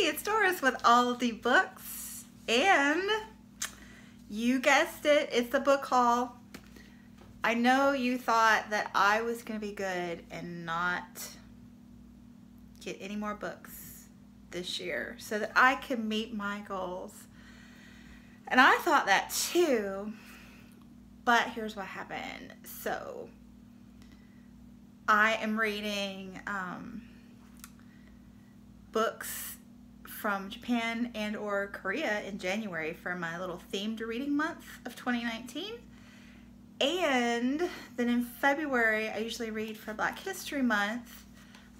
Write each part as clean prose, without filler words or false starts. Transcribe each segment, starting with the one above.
it's Doris with all of the books, and you guessed it, it's the book haul. I know you thought that I was going to be good and not get any more books this year so that I could meet my goals. And I thought that too, but here's what happened. So I am reading books from Japan and or Korea in January for my little themed reading month of 2019. And then in February, I usually read for Black History Month.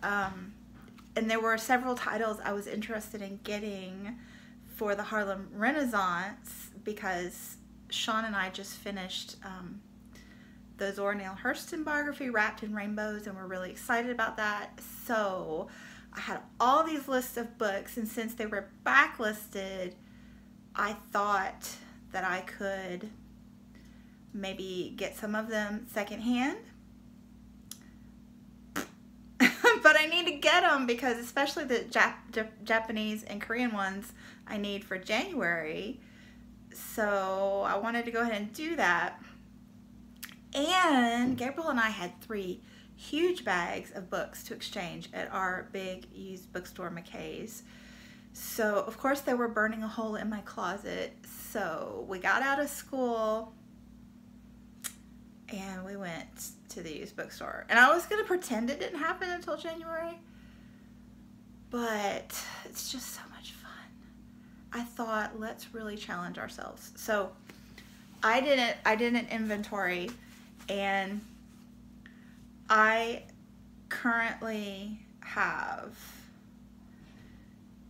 And there were several titles I was interested in getting for the Harlem Renaissance because Sean and I just finished the Zora Neale Hurston biography, Wrapped in Rainbows, and we're really excited about that. So I had all these lists of books, and since they were backlisted, I thought that I could maybe get some of them secondhand. But I need to get them because especially the Japanese and Korean ones I need for January. So I wanted to go ahead and do that. And Gabriel and I had 3 huge bags of books to exchange at our big used bookstore, McKay's. So of course they were burning a hole in my closet. So we got out of school and we went to the used bookstore. And I was going to pretend it didn't happen until January, but it's just so much fun. I thought, let's really challenge ourselves. So I did an inventory, and I currently have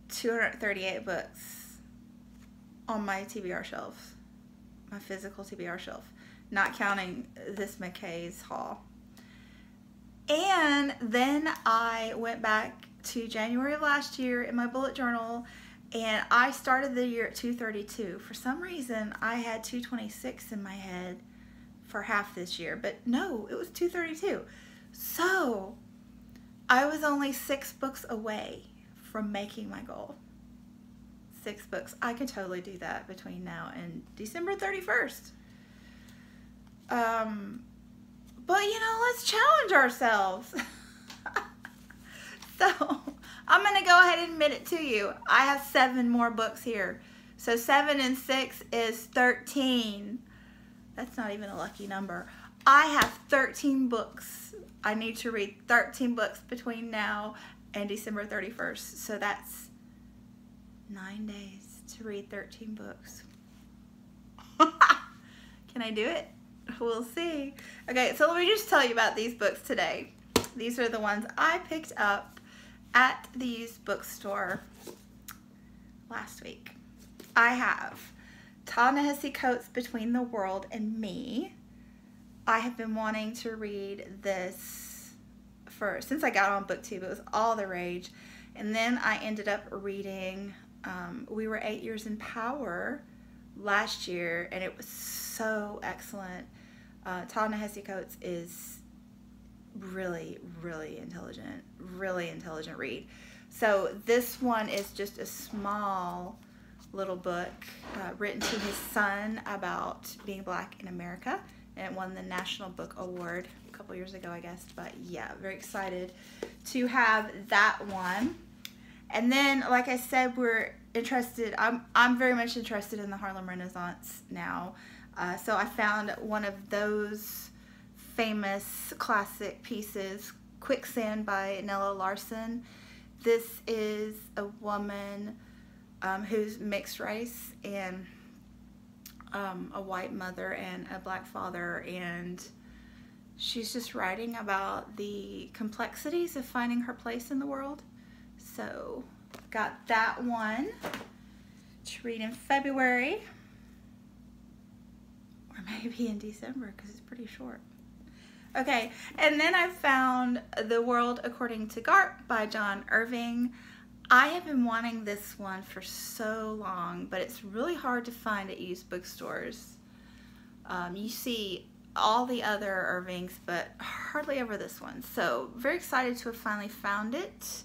238 books on my TBR shelf, my physical TBR shelf, not counting this McKay's haul. And then I went back to January of last year in my bullet journal, and I started the year at 232. For some reason, I had 226 in my head for half this year, but no, it was 232. So I was only 6 books away from making my goal. 6 books. I can totally do that between now and December 31st. But you know, let's challenge ourselves. So I'm gonna go ahead and admit it to you. I have 7 more books here. So 7 and 6 is 13. That's not even a lucky number. I have 13 books. I need to read 13 books between now and December 31st. So that's 9 days to read 13 books. Can I do it? We'll see. Okay, so let me just tell you about these books today. These are the ones I picked up at the used bookstore last week. I have Ta-Nehisi Coates' Between the World and Me. I have been wanting to read this since I got on BookTube. It was all the rage. And then I ended up reading We Were 8 Years in Power last year, and it was so excellent. Ta-Nehisi Coates is really, really intelligent read. So this one is just a small little book written to his son about being Black in America, and it won the National Book Award a couple years ago, I guess. But yeah, very excited to have that one. And then, like I said, we're interested. I'm very much interested in the Harlem Renaissance now. So I found one of those famous classic pieces, Quicksand by Nella Larson. This is a woman who's mixed race and a white mother and a Black father, and she's just writing about the complexities of finding her place in the world. So got that one to read in February, or maybe in December because it's pretty short. Okay, and then I found The World According to Garp by John Irving. I have been wanting this one for so long, but it's really hard to find at used bookstores. You see all the other Irvings, but hardly ever this one. So very excited to have finally found it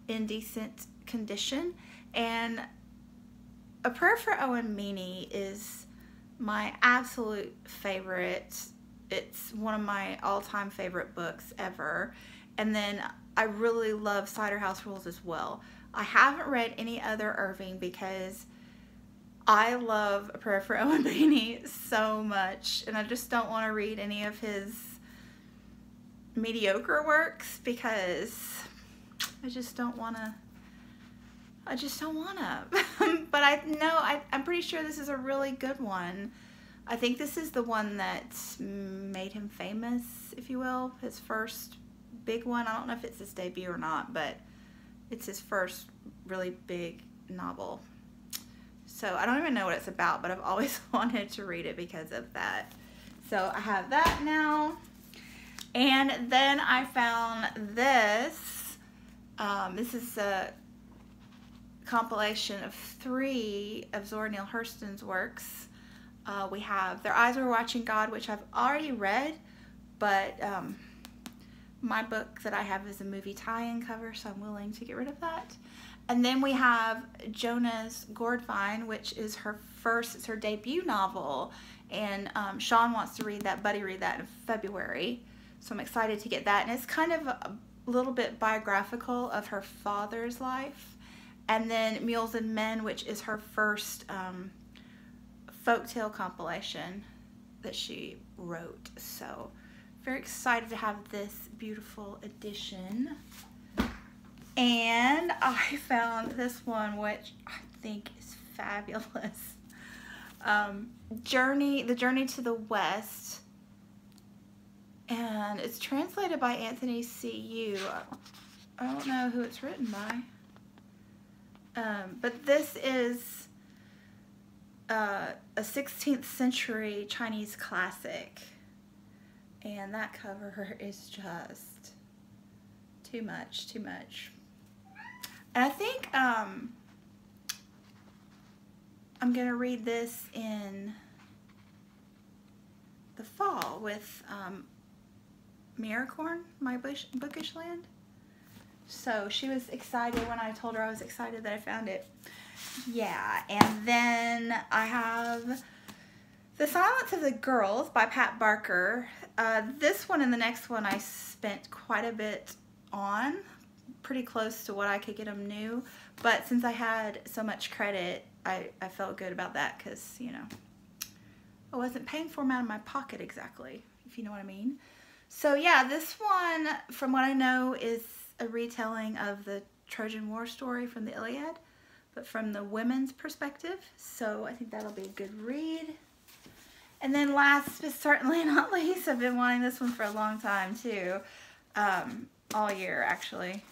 in decent condition. And A Prayer for Owen Meany is my absolute favorite. It's one of my all-time favorite books ever. And then I really love Cider House Rules as well. I haven't read any other Irving because I love A Prayer for Owen Meany so much, and I just don't want to read any of his mediocre works because I just don't want to. But I know, I'm pretty sure this is a really good one. I think this is the one that made him famous, if you will. His first big one. I don't know if it's his debut or not, but it's his first really big novel. So I don't even know what it's about, but I've always wanted to read it because of that. So I have that now. And then I found this. This is a compilation of 3 of Zora Neale Hurston's works. We have Their Eyes Were Watching God, which I've already read, but my book that I have is a movie tie-in cover, so I'm willing to get rid of that. And then we have Jonah's Gourdvine, which is it's her debut novel, and Sean wants to read that, Buddy read that in February, so I'm excited to get that. And it's kind of a little bit biographical of her father's life. And then Mules and Men, which is her first folktale compilation that she wrote. So very excited to have this beautiful edition. And I found this one, which I think is fabulous. The Journey to the West. And it's translated by Anthony C.U. I don't know who it's written by. But this is a 16th century Chinese classic. And that cover is just too much. And I think I'm going to read this in the fall with Miracorn, My Bookish Land. So she was excited when I told her I was excited that I found it. Yeah, and then I have The Silence of the Girls by Pat Barker. This one and the next one I spent quite a bit on, pretty close to what I could get them new. But since I had so much credit, I felt good about that because, you know, I wasn't paying for them out of my pocket exactly, if you know what I mean. So yeah, this one, from what I know, is a retelling of the Trojan War story from the Iliad, but from the women's perspective. So I think that'll be a good read. And then last but certainly not least, I've been wanting this one for a long time too, all year actually.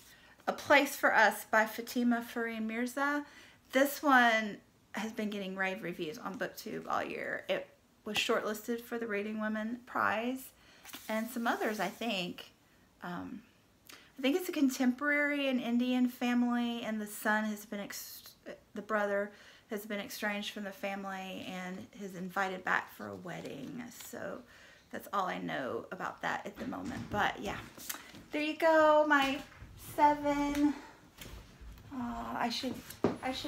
A Place for Us by Fatima Farine Mirza. This one has been getting rave reviews on BookTube all year. It was shortlisted for the Reading Women Prize and some others, I think. I think it's a contemporary and Indian family, and the son has been, the brother has been estranged from the family and is invited back for a wedding. So that's all I know about that at the moment. But yeah, there you go, my 7. I should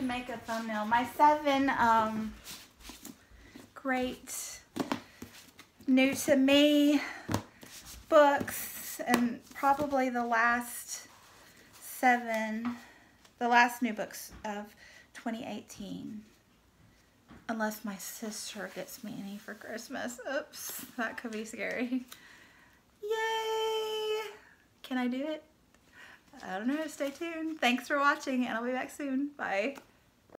make a thumbnail. My 7 great new to me books. And probably the last new books of 2018. Unless my sister gets me any for Christmas. Oops, that could be scary. Yay! Can I do it? I don't know. Stay tuned. Thanks for watching, and I'll be back soon. Bye.